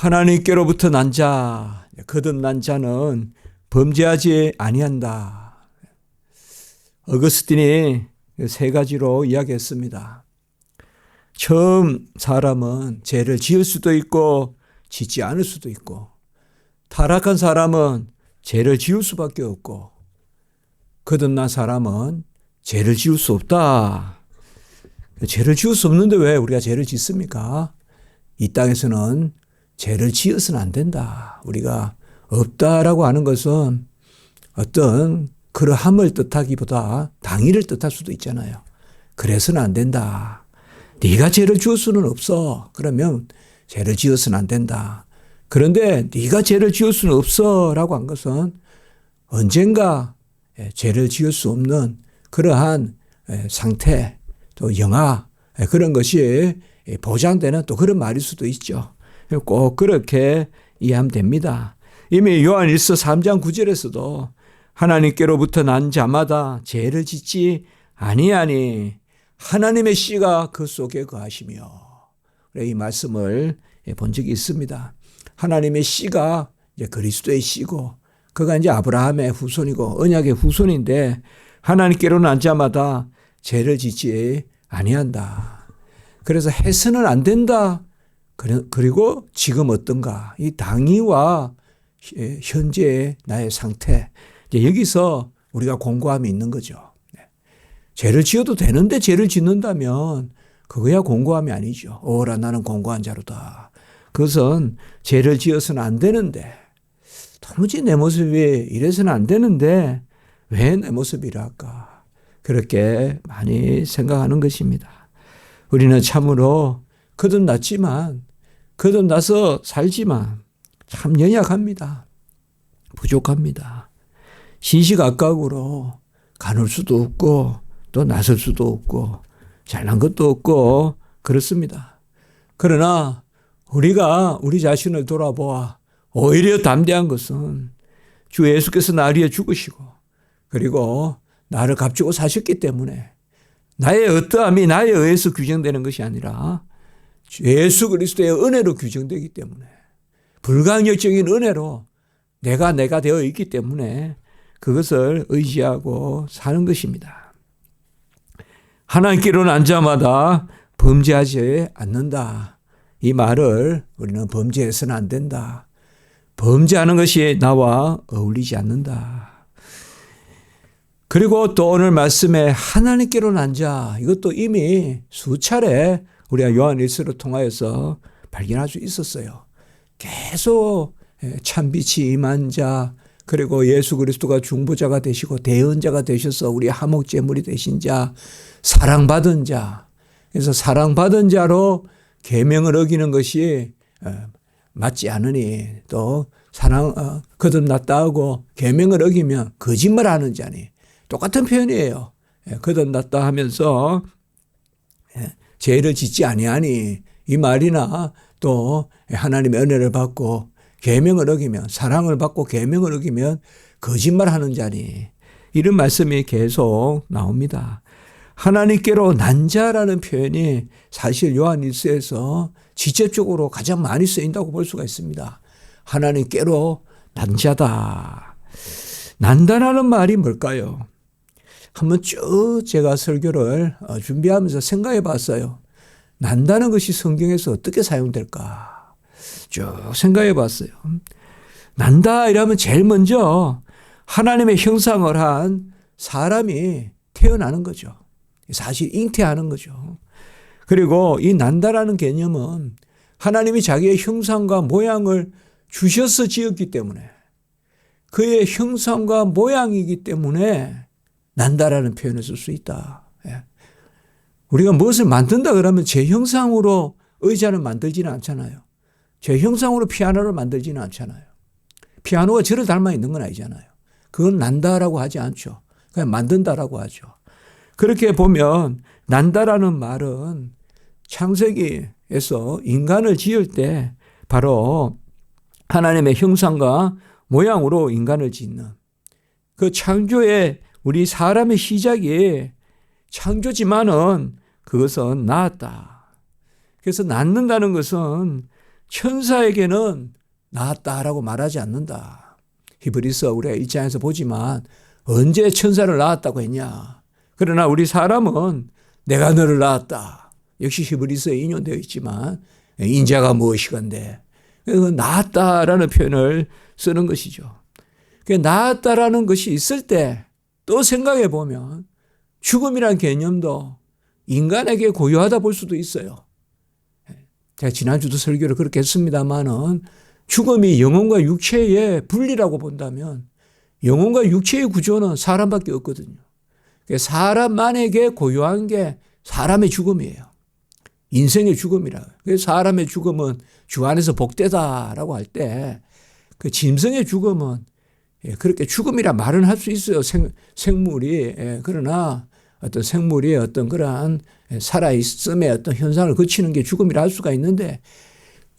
하나님께로부터 난 자, 거듭난 자는 범죄하지 아니한다. 어거스틴이 세 가지로 이야기했습니다. 처음 사람은 죄를 지을 수도 있고 짓지 않을 수도 있고, 타락한 사람은 죄를 지을 수밖에 없고, 거듭난 사람은 죄를 지을 수 없다. 죄를 지을 수 없는데 왜 우리가 죄를 짓습니까? 이 땅에서는 죄를 지어서는 안 된다. 우리가 없다라고 하는 것은 어떤 그러함을 뜻하기보다 당위를 뜻할 수도 있잖아요. 그래서는 안 된다. 네가 죄를 지을 수는 없어. 그러면 죄를 지어서는 안 된다. 그런데 네가 죄를 지을 수는 없어 라고 한 것은 언젠가 죄를 지을 수 없는 그러한 상태, 또 영화, 그런 것이 보장되는 또 그런 말일 수도 있죠. 꼭 그렇게 이해하면 됩니다. 이미 요한일서 3장 9절에서도 하나님께로부터 난 자마다 죄를 짓지 아니하니 하나님의 씨가 그 속에 거하시며, 이 말씀을 본 적이 있습니다. 하나님의 씨가 이제 그리스도의 씨고, 그가 이제 아브라함의 후손이고 언약의 후손인데, 하나님께로 난 자마다 죄를 짓지 아니한다. 그래서 해서는 안 된다. 그리고 지금 어떤가, 이 당위와 현재의 나의 상태, 이제 여기서 우리가 공고함이 있는 거죠. 죄를 지어도 되는데 죄를 짓는다면 그거야 공고함이 아니죠. 오라 나는 공고한 자로다. 그것은 죄를 지어서는 안 되는데, 도무지 내 모습이 이래서는 안 되는데 왜 내 모습이 이럴까, 그렇게 많이 생각하는 것입니다. 우리는 참으로 거듭났지만, 거듭나서 살지만 참 연약합니다. 부족합니다. 시시각각으로 가눌 수도 없고 또 나설 수도 없고 잘난 것도 없고 그렇습니다. 그러나 우리가 우리 자신을 돌아보아 오히려 담대한 것은 주 예수께서 나를 위해 죽으시고, 그리고 나를 값주고 사셨기 때문에 나의 어떠함이 나에 의해서 규정되는 것이 아니라 예수 그리스도의 은혜로 규정되기 때문에, 불가항력적인 은혜로 내가 되어 있기 때문에 그것을 의지하고 사는 것입니다. 하나님께로 난 자마다 범죄하지 않는다. 이 말을 우리는 범죄해서는 안 된다. 범죄하는 것이 나와 어울리지 않는다. 그리고 또 오늘 말씀에 하나님께로 난 자, 이것도 이미 수차례 우리가 요한일서를 통하여서 발견할 수 있었어요. 계속 참빛이 임한 자, 그리고 예수 그리스도가 중보자가 되시고 대언자가 되셔서 우리 화목제물이 되신 자, 사랑받은 자. 그래서 사랑받은 자로 계명을 어기는 것이 맞지 않으니, 또 거듭났다 하고 계명을 어기면 거짓말하는 자니, 똑같은 표현이에요. 거듭났다 하면서 죄를 짓지 아니하니, 이 말이나 또 하나님의 은혜를 받고 계명을 어기면, 사랑을 받고 계명을 어기면 거짓말하는 자니, 이런 말씀이 계속 나옵니다. 하나님께로 난 자라는 표현이 사실 요한일서에서 직접적으로 가장 많이 쓰인다고 볼 수가 있습니다. 하나님께로 난 자다. 난다라는 말이 뭘까요? 한번 쭉 제가 설교를 준비하면서 생각해 봤어요. 난다는 것이 성경에서 어떻게 사용될까 쭉 생각해 봤어요. 난다 이러면 제일 먼저 하나님의 형상을 한 사람이 태어나는 거죠. 사실 잉태하는 거죠. 그리고 이 난다라는 개념은 하나님이 자기의 형상과 모양을 주셔서 지었기 때문에, 그의 형상과 모양이기 때문에 난다라는 표현을 쓸 수 있다. 우리가 무엇을 만든다 그러면 제 형상으로 의자를 만들지는 않잖아요. 제 형상으로 피아노를 만들지는 않잖아요. 피아노가 저를 닮아 있는 건 아니잖아요. 그건 난다라고 하지 않죠. 그냥 만든다라고 하죠. 그렇게 보면 난다라는 말은 창세기에서 인간을 지을 때 바로 하나님의 형상과 모양으로 인간을 짓는 그 창조의 우리 사람의 시작이 창조지만은 그것은 낳았다. 그래서 낳는다는 것은 천사에게는 낳았다라고 말하지 않는다. 히브리서 우리가 1장에서 보지만 언제 천사를 낳았다고 했냐. 그러나 우리 사람은 내가 너를 낳았다. 역시 히브리서에 인용되어 있지만 인자가 무엇이건데 낳았다라는 표현을 쓰는 것이죠. 낳았다라는 것이 있을 때 또 생각해 보면 죽음이라는 개념도 인간에게 고유하다 볼 수도 있어요. 제가 지난주도 설교를 그렇게 했습니다마는 죽음이 영혼과 육체의 분리라고 본다면 영혼과 육체의 구조는 사람밖에 없거든요. 사람만에게 고유한 게 사람의 죽음이에요. 인생의 죽음이라고. 그래서 사람의 죽음은 주 안에서 복되다라고 할 때 그 짐승의 죽음은 그렇게 죽음이라 말은 할 수 있어요. 생물이. 그러나 어떤 생물이 어떤 그러한 살아있음의 어떤 현상을 거치는 게 죽음이라 할 수가 있는데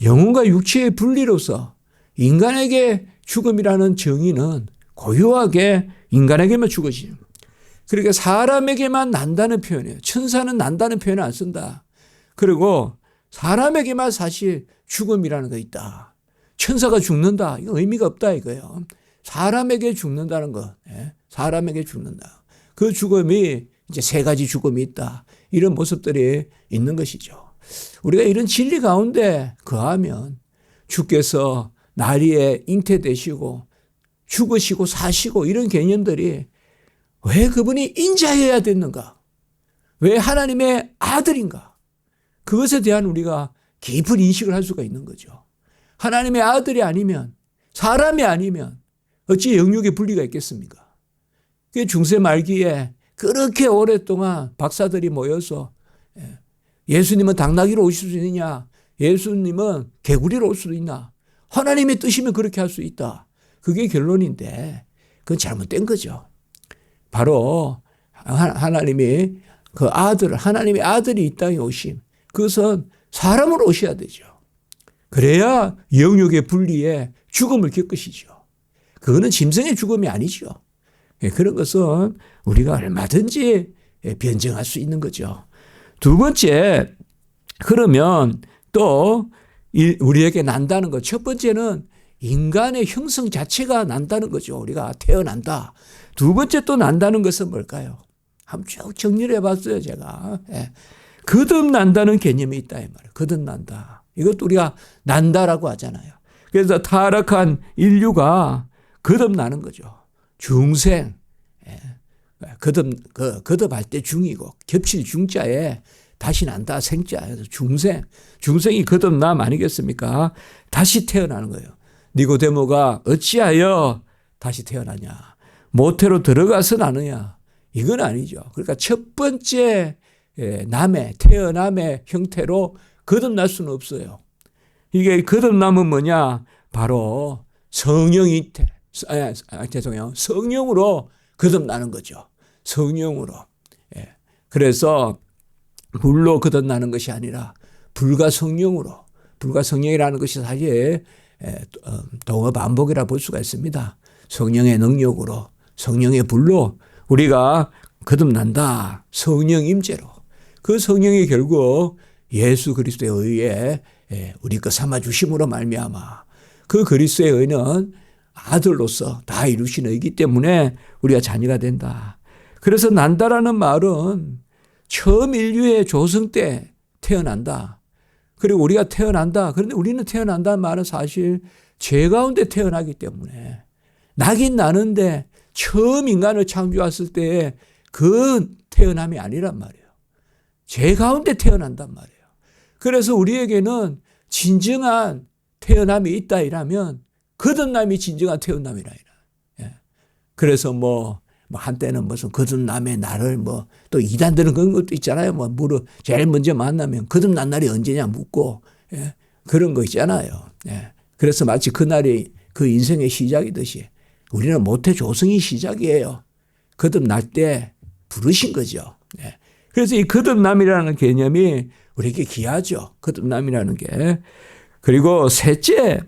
영혼과 육체의 분리로서 인간에게 죽음이라는 정의는 고유하게 인간에게만 죽어지죠. 그러니까 사람에게만 난다는 표현이에요. 천사는 난다는 표현을 안 쓴다. 그리고 사람에게만 사실 죽음이라는 거 있다. 천사가 죽는다. 이거 의미가 없다 이거예요. 사람에게 죽는다는 것. 사람에게 죽는다. 그 죽음이 이제 세 가지 죽음이 있다. 이런 모습들이 있는 것이죠. 우리가 이런 진리 가운데 거하면 주께서 나리에 잉태되시고 죽으시고 사시고 이런 개념들이 왜 그분이 인자여야 됐는가? 왜 하나님의 아들인가? 그것에 대한 우리가 깊은 인식을 할 수가 있는 거죠. 하나님의 아들이 아니면 사람이 아니면 어찌 영육의 분리가 있겠습니까? 중세 말기에 그렇게 오랫동안 박사들이 모여서 예수님은 당나귀로 오실 수 있느냐? 예수님은 개구리로 올 수도 있나? 하나님의 뜻이면 그렇게 할 수 있다. 그게 결론인데 그건 잘못된 거죠. 바로 하나님이 그 아들, 하나님의 아들이 이 땅에 오심. 그것은 사람으로 오셔야 되죠. 그래야 영육의 분리에 죽음을 겪으시죠. 그거는 짐승의 죽음이 아니죠. 그런 것은 우리가 얼마든지 변증할 수 있는 거죠. 두 번째, 그러면 또 우리에게 난다는 것. 첫 번째는 인간의 형성 자체가 난다는 거죠. 우리가 태어난다. 두 번째 또 난다는 것은 뭘까요? 한번 쭉 정리를 해봤어요, 제가. 거듭난다는 개념이 있다, 이 말이에요. 거듭난다. 이것도 우리가 난다라고 하잖아요. 그래서 타락한 인류가 거듭나는 거죠. 중생. 거듭할 때 중이고, 겹칠 중자에 다시 난다, 생자. 그래서 중생. 중생이 거듭남 아니겠습니까? 다시 태어나는 거예요. 니고데모가 어찌하여 다시 태어나냐? 모태로 들어가서 나느냐? 이건 아니죠. 그러니까 첫 번째 태어남의 형태로 거듭날 수는 없어요. 이게 거듭남은 뭐냐? 바로 성령으로 거듭나는 거죠. 성령으로. 그래서 불로 거듭나는 것이 아니라 불과 성령이라는 것이 사실 동어 반복이라 볼 수가 있습니다. 성령의 능력으로, 성령의 불로 우리가 거듭난다. 성령 임재로. 그 성령이 결국 예수 그리스도의 의에 우리 거 삼아 주심으로 말미암아 그 그리스도의 의는 아들로서 다 이루신 의이기 때문에 우리가 자녀가 된다. 그래서 난다라는 말은 처음 인류의 조성 때 태어난다. 그리고 우리가 태어난다. 그런데 우리는 태어난다는 말은 사실 죄 가운데 태어나기 때문에 나긴 나는데 처음 인간을 창조했을 때의 그 태어남이 아니란 말이에요. 죄 가운데 태어난단 말이에요. 그래서 우리에게는 진정한 태어남이 있다 이라면 거듭남이 진정한 태어남이라. 그래서 한때는 무슨 거듭남의 날을 또 이단들은 그런 것도 있잖아요. 제일 먼저 만나면 거듭난 날이 언제냐 묻고 그런 거 있잖아요. 그래서 마치 그날이 그 인생의 시작이듯이 우리는 모태 조성이 시작이에요. 거듭날 때 부르신 거죠. 그래서 이 거듭남이라는 개념이 우리에게 귀하죠. 거듭남이라는 게. 그리고 셋째,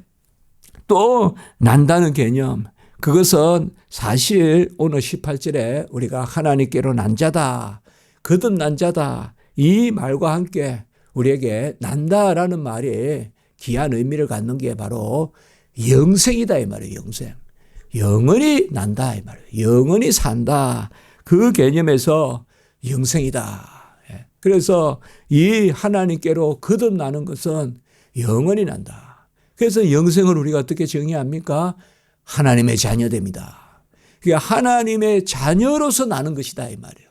또 난다는 개념. 그것은 사실 오늘 18절에 우리가 하나님께로 난 자다, 거듭난 자다 이 말과 함께 우리에게 난다라는 말이 귀한 의미를 갖는 게 바로 영생이다 이 말이에요. 영생. 영원히 난다 이 말이에요. 영원히 산다. 그 개념에서 영생이다. 그래서 이 하나님께로 거듭나는 것은 영원히 난다. 그래서 영생을 우리가 어떻게 정의합니까? 하나님의 자녀됩니다. 그러니까 하나님의 자녀로서 나는 것이다 이 말이에요.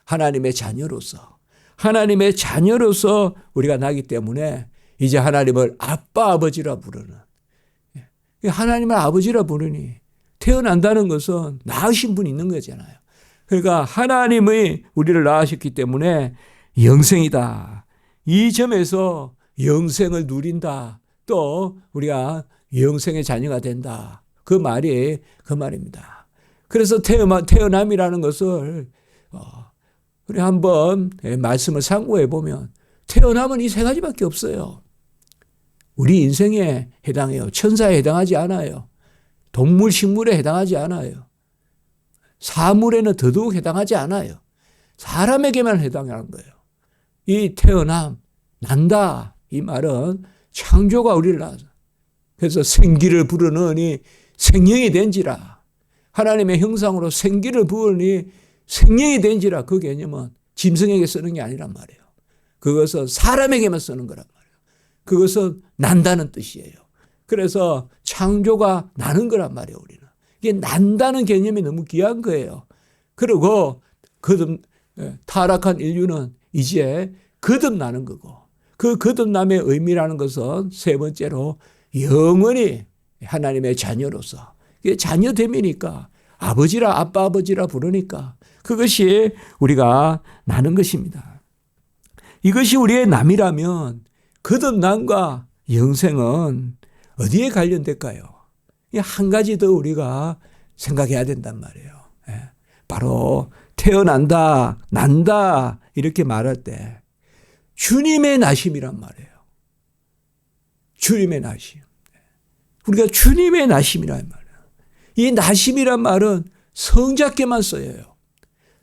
하나님의 자녀로서. 하나님의 자녀로서 우리가 나기 때문에 이제 하나님을 아빠 아버지라 부르는. 하나님을 아버지라 부르니 태어난다는 것은 낳으신 분이 있는 거잖아요. 그러니까 하나님이 우리를 낳으셨기 때문에 영생이다. 이 점에서 영생을 누린다. 또 우리가 영생의 자녀가 된다. 그 말이 그 말입니다. 그래서 태어남이라는 것을 우리 한번 말씀을 상고해 보면 태어남은 이 세 가지밖에 없어요. 우리 인생에 해당해요. 천사에 해당하지 않아요. 동물, 식물에 해당하지 않아요. 사물에는 더더욱 해당하지 않아요. 사람에게만 해당하는 거예요. 이 태어남, 난다 이 말은 창조가 우리를 낳아서 그래서 생기를 부르느니 생명이 된지라. 하나님의 형상으로 생기를 부으니 생명이 된지라. 그 개념은 짐승에게 쓰는 게 아니란 말이에요. 그것은 사람에게만 쓰는 거란 말이에요. 그것은 난다는 뜻이에요. 그래서 창조가 나는 거란 말이에요. 우리는. 이게 난다는 개념이 너무 귀한 거예요. 그리고 타락한 인류는 이제 거듭나는 거고 그 거듭남의 의미라는 것은 세 번째로 영원히 하나님의 자녀로서 자녀됨이니까 아버지라 아빠 아버지라 부르니까 그것이 우리가 나는 것입니다. 이것이 우리의 남이라면 거듭남과 영생은 어디에 관련될까요? 한 가지 더 우리가 생각해야 된단 말이에요. 바로 태어난다, 난다 이렇게 말할 때 주님의 나심이란 말이에요. 주님의 나심. 우리가 주님의 나심이란 말이에요. 이 나심이란 말은 성자께만 쓰여요.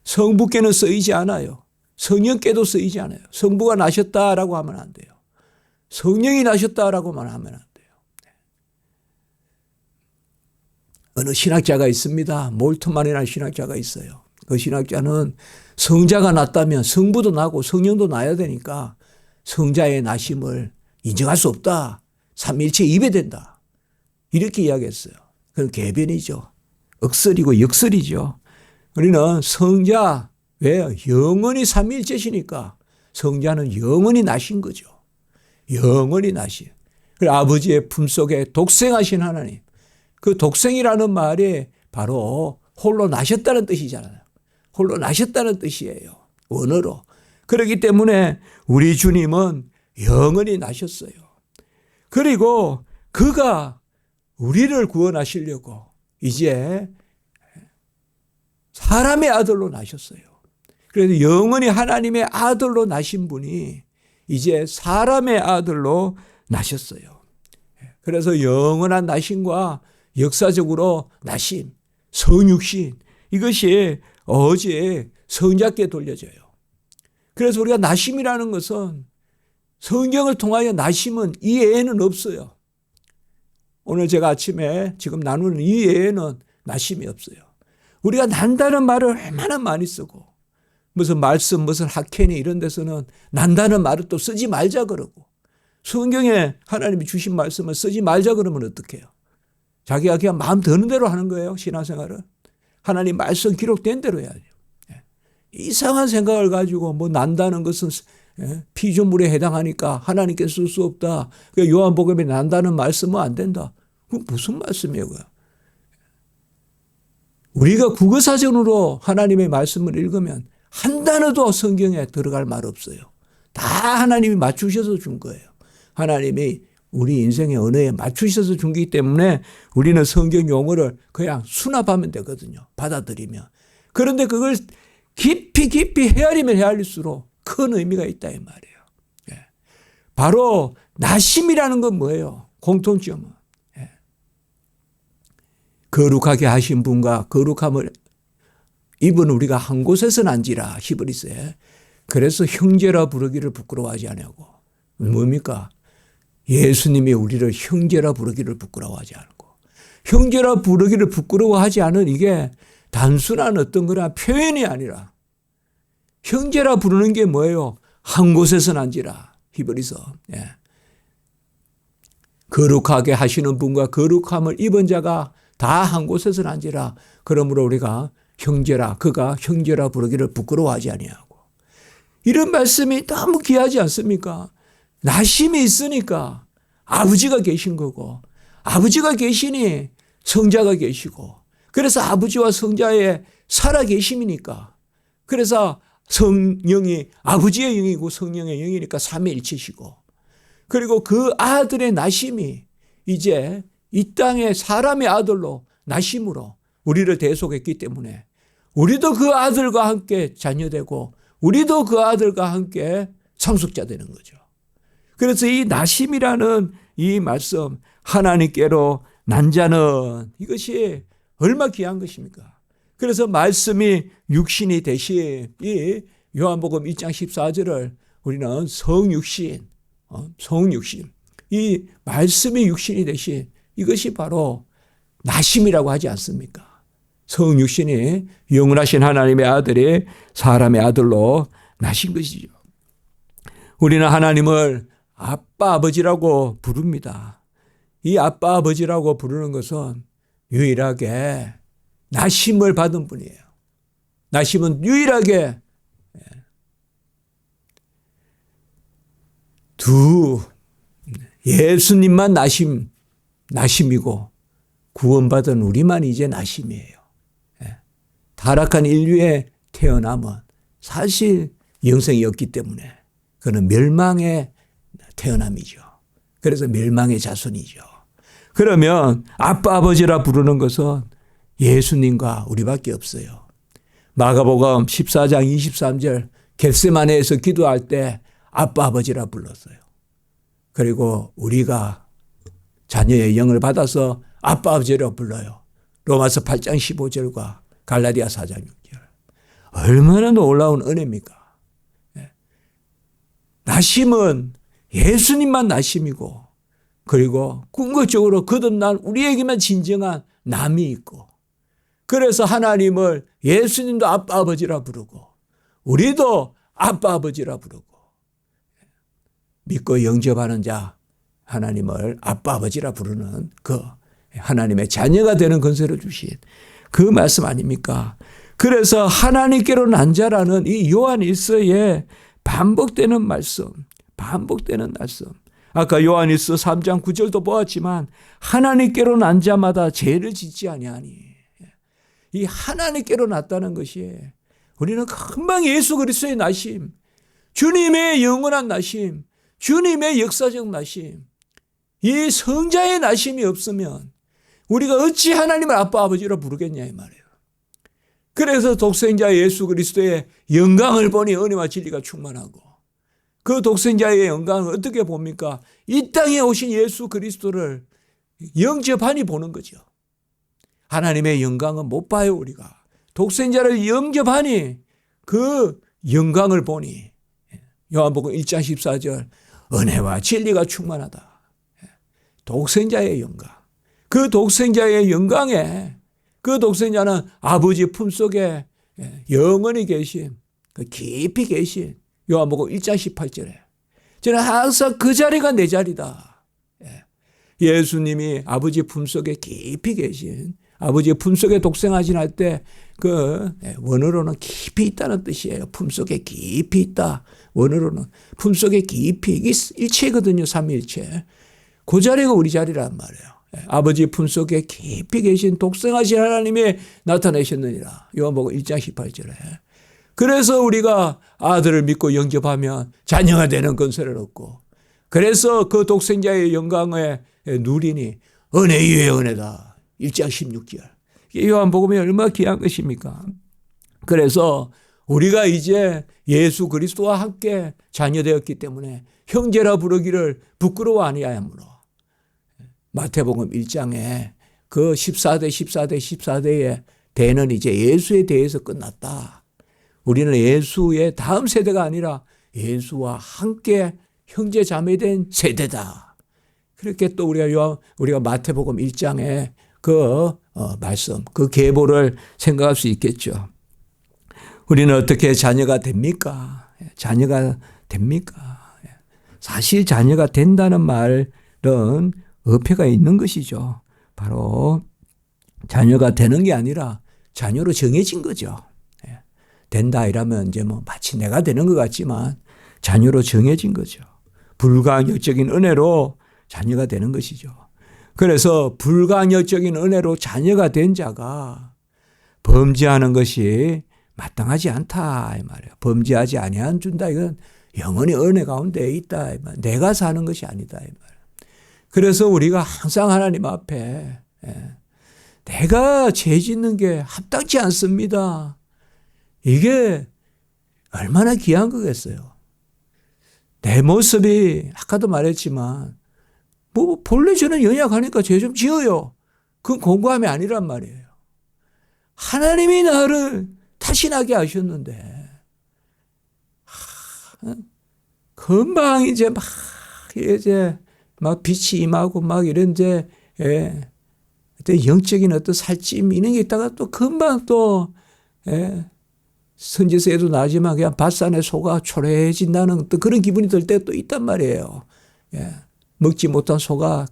성부께는 쓰이지 않아요. 성령께도 쓰이지 않아요. 성부가 나셨다라고 하면 안 돼요. 성령이 나셨다라고만 하면 안 돼요. 어느 신학자가 있습니다. 몰트만이라는 신학자가 있어요. 그 신학자는 성자가 났다면 성부도 나고 성령도 나야 되니까 성자의 나심을 인정할 수 없다. 삼위일체 입에된다. 이렇게 이야기했어요. 그건 개변이죠. 억설이고 역설이죠. 우리는 성자, 왜? 영원히 삼위일체시니까 성자는 영원히 나신 거죠. 영원히 나신. 그리고 아버지의 품속에 독생하신 하나님. 그 독생이라는 말이 바로 홀로 나셨다는 뜻이잖아요. 홀로 나셨다는 뜻이에요. 원어로. 그렇기 때문에 우리 주님은 영원히 나셨어요. 그리고 그가 우리를 구원하시려고 이제 사람의 아들로 나셨어요. 그래서 영원히 하나님의 아들로 나신 분이 이제 사람의 아들로 나셨어요. 그래서 영원한 나심과 역사적으로 나심, 성육신 이것이 어제 성자께 돌려져요. 그래서 우리가 나심이라는 것은 성경을 통하여 나심은 이 외에는 없어요. 오늘 제가 아침에 지금 나누는 이 외에는 나심이 없어요. 우리가 난다는 말을 얼마나 많이 쓰고 무슨 말씀 무슨 학회니 이런 데서는 난다는 말을 또 쓰지 말자 그러고 성경에 하나님이 주신 말씀을 쓰지 말자 그러면 어떡해요? 자기가 그냥 마음 드는 대로 하는 거예요. 신앙생활은. 하나님 말씀 기록된 대로 해야죠. 이상한 생각을 가지고 뭐 난다는 것은 피조물에 해당하니까 하나님께 쓸 수 없다. 요한복음에 난다는 말씀은 안 된다. 그건 무슨 말씀이에요? 우리가 국어사전으로 하나님의 말씀을 읽으면 한 단어도 성경에 들어갈 말 없어요. 다 하나님이 맞추셔서 준 거예요. 하나님이 우리 인생의 언어에 맞추셔서 준 거기 때문에 우리는 성경 용어를 그냥 수납하면 되거든요. 받아들이면. 그런데 그걸 깊이 헤아리면 헤아릴수록 큰 의미가 있다 이 말이에요. 바로 나심이라는 건 뭐예요? 공통점은. 거룩하게 하신 분과 거룩함을 입은 우리가 한 곳에서 난지라 히브리서에. 그래서 형제라 부르기를 부끄러워하지 않냐고. 뭡니까? 예수님이 우리를 형제라 부르기를 부끄러워하지 않고, 형제라 부르기를 부끄러워하지 않은 이게 단순한 어떤 거나 표현이 아니라, 형제라 부르는 게 뭐예요? 한 곳에서 난지라. 히브리서. 예. 거룩하게 하시는 분과 거룩함을 입은 자가 다 한 곳에서 난지라. 그러므로 우리가 형제라, 그가 형제라 부르기를 부끄러워하지 아니하고. 이런 말씀이 너무 귀하지 않습니까? 나심이 있으니까 아버지가 계신 거고, 아버지가 계시니 성자가 계시고, 그래서 아버지와 성자의 살아계심이니까, 그래서 성령이 아버지의 영이고 성령의 영이니까 삼위일체시고, 그리고 그 아들의 나심이 이제 이 땅에 사람의 아들로 나심으로 우리를 대속했기 때문에 우리도 그 아들과 함께 자녀되고 우리도 그 아들과 함께 상속자 되는 거죠. 그래서 이 나심이라는 이 말씀, 하나님께로 난 자는, 이것이 얼마 귀한 것입니까? 그래서 말씀이 육신이 되신 이 요한복음 1장 14절을 우리는 성육신, 성육신, 이 말씀이 육신이 되신 이것이 바로 나심이라고 하지 않습니까? 성육신이 영원하신 하나님의 아들이 사람의 아들로 나신 것이죠. 우리는 하나님을 아빠 아버지라고 부릅니다. 이 아빠 아버지라고 부르는 것은 유일하게 나심을 받은 분이에요. 나심은 유일하게 예수님만 나심이고 구원받은 우리만 이제 나심이에요. 타락한 인류의 태어남은 사실 영생이 없기 때문에 그는 멸망의 태어남이죠. 그래서 멸망의 자손이죠. 그러면 아빠 아버지라 부르는 것은 예수님과 우리밖에 없어요. 마가복음 14장 23절 겟세마네에서 기도할 때 아빠 아버지라 불렀어요. 그리고 우리가 자녀의 영을 받아서 아빠 아버지라 불러요. 로마서 8장 15절과 갈라디아 4장 6절. 얼마나 놀라운 은혜입니까? 나심은 예수님만 나심이고, 그리고 궁극적으로 거듭난 우리에게만 진정한 남이 있고, 그래서 하나님을 예수님도 아빠 아버지라 부르고 우리도 아빠 아버지라 부르고, 믿고 영접하는 자 하나님을 아빠 아버지라 부르는 그 하나님의 자녀가 되는 권세를 주신 그 말씀 아닙니까? 그래서 하나님께로 난 자라는 이 요한 1서에 반복되는 말씀. 아까 요한 1서 3장 9절도 보았지만 하나님께로 난 자마다 죄를 짓지 아니하니. 이 하나님께로 났다는 것이 우리는 금방 예수 그리스도의 나심, 주님의 영원한 나심, 주님의 역사적 나심, 이 성자의 나심이 없으면 우리가 어찌 하나님을 아빠 아버지로 부르겠냐 이 말이에요. 그래서 독생자 예수 그리스도의 영광을 보니 은혜와 진리가 충만하고, 그 독생자의 영광을 어떻게 봅니까? 이 땅에 오신 예수 그리스도를 영접하니 보는 거죠. 하나님의 영광은 못 봐요 우리가. 독생자를 영접하니 그 영광을 보니, 요한복음 1장 14절 은혜와 진리가 충만하다. 독생자의 영광. 그 독생자의 영광에, 그 독생자는 아버지 품속에 영원히 계신, 깊이 계신 요한복음 1장 18절에 저는 항상 그 자리가 내 자리다. 예수님이 아버지 품속에 깊이 계신, 아버지 품속에 독생하신 할 때 그 원어로는 깊이 있다는 뜻이에요. 품속에 깊이 있다. 원어로는 품속에 깊이, 이게 일체거든요. 삼위일체. 그 자리가 우리 자리란 말이에요. 아버지 품속에 깊이 계신 독생하신 하나님이 나타내셨느니라. 요한복음 1장 18절에. 그래서 우리가 아들을 믿고 영접하면 자녀가 되는 권세를 얻고, 그래서 그 독생자의 영광에 누리니 은혜 위에 은혜다. 1장 16절. 요한복음이 얼마나 귀한 것입니까? 그래서 우리가 이제 예수 그리스도와 함께 자녀되었기 때문에 형제라 부르기를 부끄러워 아니하므로, 마태복음 1장에 그 14대의 대는 이제 예수에 대해서 끝났다. 우리는 예수의 다음 세대가 아니라 예수와 함께 형제 자매된 세대다. 그렇게 또 우리가 마태복음 1장에 그 말씀, 그 계보를 생각할 수 있겠죠. 우리는 어떻게 자녀가 됩니까? 자녀가 됩니까? 사실 자녀가 된다는 말은 어폐가 있는 것이죠. 바로 자녀가 되는 게 아니라 자녀로 정해진 거죠. 된다 이러면 이제 뭐 마치 내가 되는 것 같지만 자녀로 정해진 거죠. 불가항력적인 은혜로 자녀가 되는 것이죠. 그래서 불가항력적인 은혜로 자녀가 된 자가 범죄하는 것이 마땅하지 않다 이 말이에요. 범죄하지 아니한 준다 이건 영원히 은혜 가운데 있다 이 말. 내가 사는 것이 아니다 이 말. 그래서 우리가 항상 하나님 앞에 내가 죄 짓는 게 합당치 않습니다. 이게 얼마나 귀한 거겠어요. 내 모습이 아까도 말했지만 뭐 본래 저는 연약하니까 죄 좀 지어요. 그건 공고함이 아니란 말이에요. 하나님이 나를 타신하게 하셨는데 금방 이제 막 빛이 임하고 막 이런 어떤 영적인 어떤 살찜 이런 게 있다가 또 금방 또 선지서에도 나지만 그냥 밭산에 소가 초래해진다는 또 그런 기분이 들 때 또 있단 말이에요. 먹지 못한 소가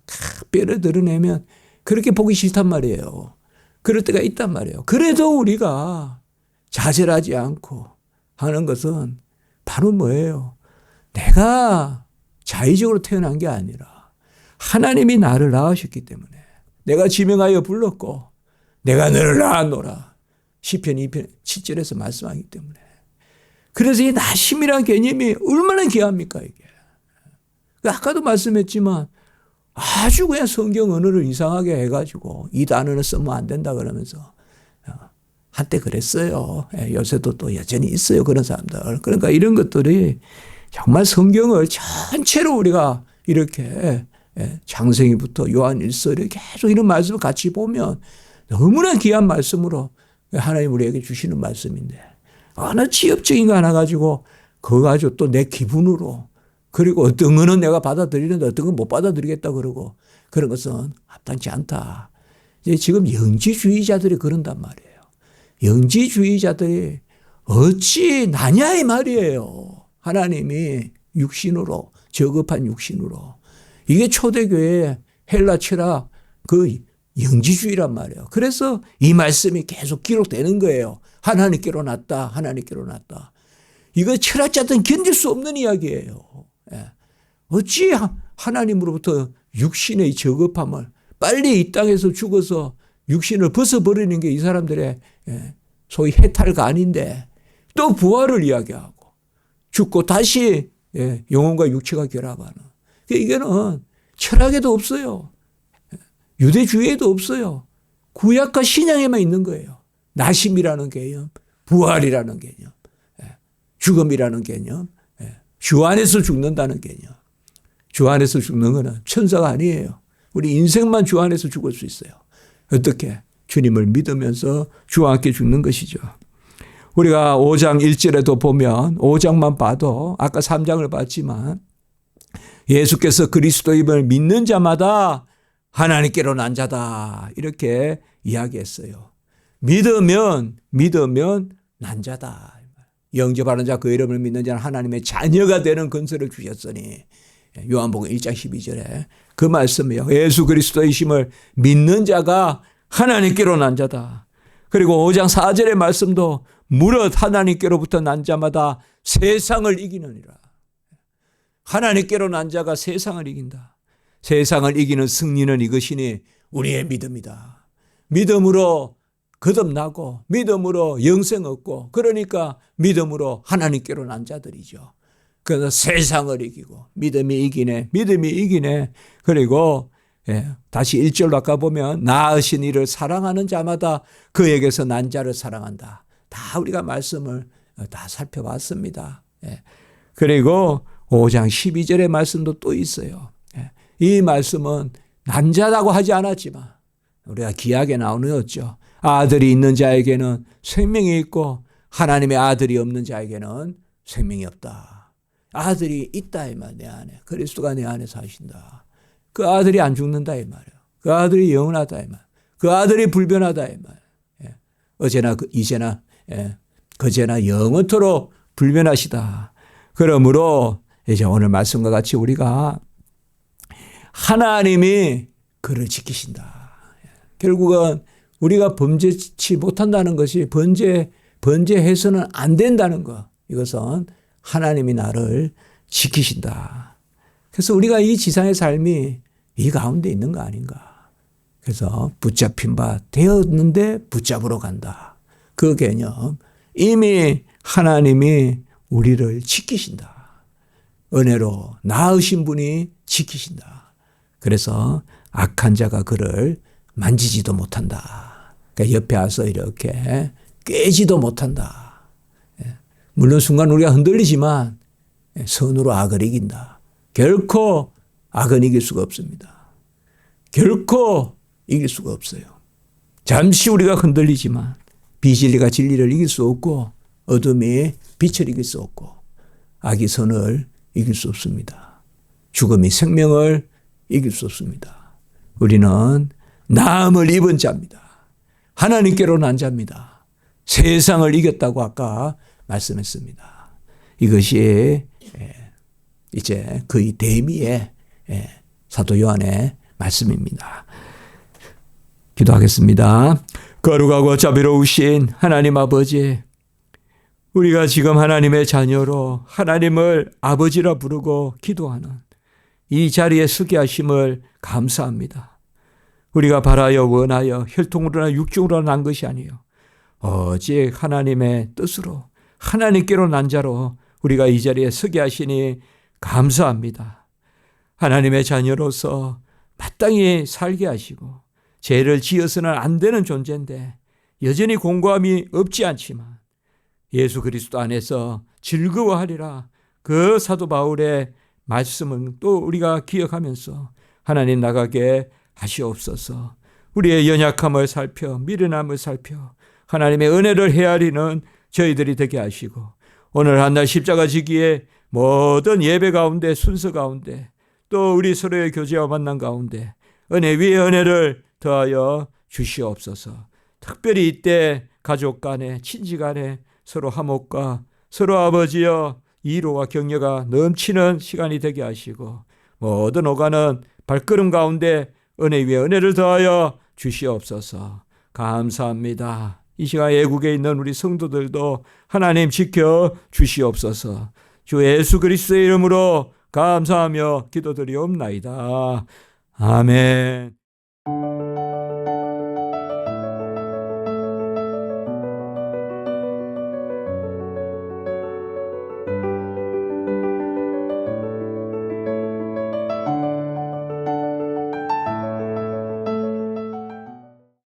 뼈를 드러내면 그렇게 보기 싫단 말이에요. 그럴 때가 있단 말이에요. 그래도 우리가 좌절하지 않고 하는 것은 바로 뭐예요? 내가 자의적으로 태어난 게 아니라 하나님이 나를 낳으셨기 때문에 내가 지명하여 불렀고 내가 너를 낳았노라. 시편 2편 7절에서 말씀하기 때문에. 그래서 이 나심이란 개념이 얼마나 귀합니까 이게. 아까도 말씀했지만 아주 그냥 성경 언어를 이상하게 해가지고 이 단어는 쓰면 안 된다 그러면서 한때 그랬어요. 요새도 또 여전히 있어요. 그런 사람들. 그러니까 이런 것들이 정말 성경을 전체로 우리가 이렇게 창세기부터 요한일서 이렇게 계속 이런 말씀을 같이 보면 너무나 귀한 말씀으로 하나님 우리에게 주시는 말씀인데 어느 지엽적인 거 하나 가지고 그거 가지고 또 내 기분으로 그리고 어떤 거는 내가 받아들이는데 어떤 건 못 받아들이겠다 그러고 그런 것은 합당치 않다. 이제 지금 영지주의자들이 그런단 말이에요. 영지주의자들이 어찌 나냐 이 말이에요. 하나님이 육신으로 저급한 육신으로. 이게 초대교회의 헬라 철학 그 영지주의란 말이에요. 그래서 이 말씀이 계속 기록되는 거예요. 하나님께로 났다. 하나님께로 났다. 이거 철학자들은 견딜 수 없는 이야기예요. 어찌 하나님으로부터 육신의 저급함을 빨리 이 땅에서 죽어서 육신을 벗어버리는 게 이 사람들의 소위 해탈가 아닌데 또 부활을 이야기하고 죽고 다시 영혼과 육체가 결합하는. 이게는 철학에도 없어요. 유대주의에도 없어요. 구약과 신약에만 있는 거예요. 나심이라는 개념, 부활이라는 개념, 죽음이라는 개념, 주 안에서 죽는다는 개념. 주 안에서 죽는 거는 천사가 아니에요. 우리 인생만 주 안에서 죽을 수 있어요. 어떻게? 주님을 믿으면서 주와 함께 죽는 것이죠. 우리가 5장 1절에도 보면 5장만 봐도 아까 3장을 봤지만 예수께서 그리스도임을 믿는 자마다 하나님께로 난 자다. 이렇게 이야기했어요. 믿으면 난 자다. 영접하는 자 그 이름을 믿는 자는 하나님의 자녀가 되는 근세를 주셨으니 요한복음 1장 12절에 그 말씀이요. 예수 그리스도이심을 믿는 자가 하나님께로 난 자다. 그리고 5장 4절의 말씀도 무릇 하나님께로부터 난 자마다 세상을 이기느니라. 하나님께로 난 자가 세상을 이긴다. 세상을 이기는 승리는 이것이니 우리의 믿음이다. 믿음으로 거듭나고 믿음으로 영생 얻고 그러니까 믿음으로 하나님께로 난 자들이죠. 그래서 세상을 이기고 믿음이 이기네. 그리고 다시 1절로 아까 보면 낳으신 이를 사랑하는 자마다 그에게서 난 자를 사랑한다. 다 우리가 말씀을 다 살펴봤습니다. 그리고 5장 12절의 말씀도 또 있어요. 이 말씀은 난 자라고 하지 않았지만 우리가 기하게 나누었죠. 아들이 있는 자에게는 생명이 있고 하나님의 아들이 없는 자에게는 생명이 없다. 아들이 있다 이 말 내 안에. 그리스도가 내 안에 사신다. 그 아들이 안 죽는다 이 말이에요. 그 아들이 영원하다 이 말. 그 아들이 불변하다 이 말. 예. 어제나 이제나 그제나 영원토록 불변하시다. 그러므로 이제 오늘 말씀과 같이 우리가 하나님이 그를 지키신다. 결국은 우리가 범죄치 못한다는 것이 번제해서는 안 된다는 것. 이것은 하나님이 나를 지키신다. 그래서 우리가 이 지상의 삶이 이 가운데 있는 거 아닌가. 그래서 붙잡힌 바 되었는데 붙잡으러 간다. 그 개념. 이미 하나님이 우리를 지키신다. 은혜로 낳으신 분이 지키신다. 그래서 악한 자가 그를 만지지도 못한다. 그러니까 옆에 와서 이렇게 깨지도 못한다. 물론 순간 우리가 흔들리지만 선으로 악을 이긴다. 결코 악은 이길 수가 없습니다. 결코 이길 수가 없어요. 잠시 우리가 흔들리지만 비진리가 진리를 이길 수 없고 어둠이 빛을 이길 수 없고 악이 선을 이길 수 없습니다. 죽음이 생명을 이길 수 없습니다. 우리는 나음을 입은 자입니다. 하나님께로 난 자입니다. 세상을 이겼다고 아까 말씀했습니다. 이것이 이제 거의 대미의 사도 요한의 말씀입니다. 기도하겠습니다. 거룩하고 자비로우신 하나님 아버지, 우리가 지금 하나님의 자녀로 하나님을 아버지라 부르고 기도하는 이 자리에 서게 하심을 감사합니다. 우리가 바라여 원하여 혈통으로나 육중으로 난 것이 아니요 오직 하나님의 뜻으로 하나님께로 난 자로 우리가 이 자리에 서게 하시니 감사합니다. 하나님의 자녀로서 마땅히 살게 하시고 죄를 지어서는 안 되는 존재인데 여전히 공고함이 없지 않지만 예수 그리스도 안에서 즐거워하리라. 그 사도 바울의 말씀은 또 우리가 기억하면서 하나님 나가게 하시옵소서. 우리의 연약함을 살펴 미련함을 살펴 하나님의 은혜를 헤아리는 저희들이 되게 하시고 오늘 한 날 십자가 지기에 모든 예배 가운데 순서 가운데 또 우리 서로의 교제와 만남 가운데 은혜 위에 은혜를 더하여 주시옵소서. 특별히 이때 가족 간에 친지 간에 서로 화목과 서로 아버지여 이로와 격려가 넘치는 시간이 되게 하시고 모든 오가는 발걸음 가운데 은혜 위에 은혜를 더하여 주시옵소서. 감사합니다. 이 시간 애국에 있는 우리 성도들도 하나님 지켜 주시옵소서. 주 예수 그리스도의 이름으로 감사하며 기도드리옵나이다. 아멘.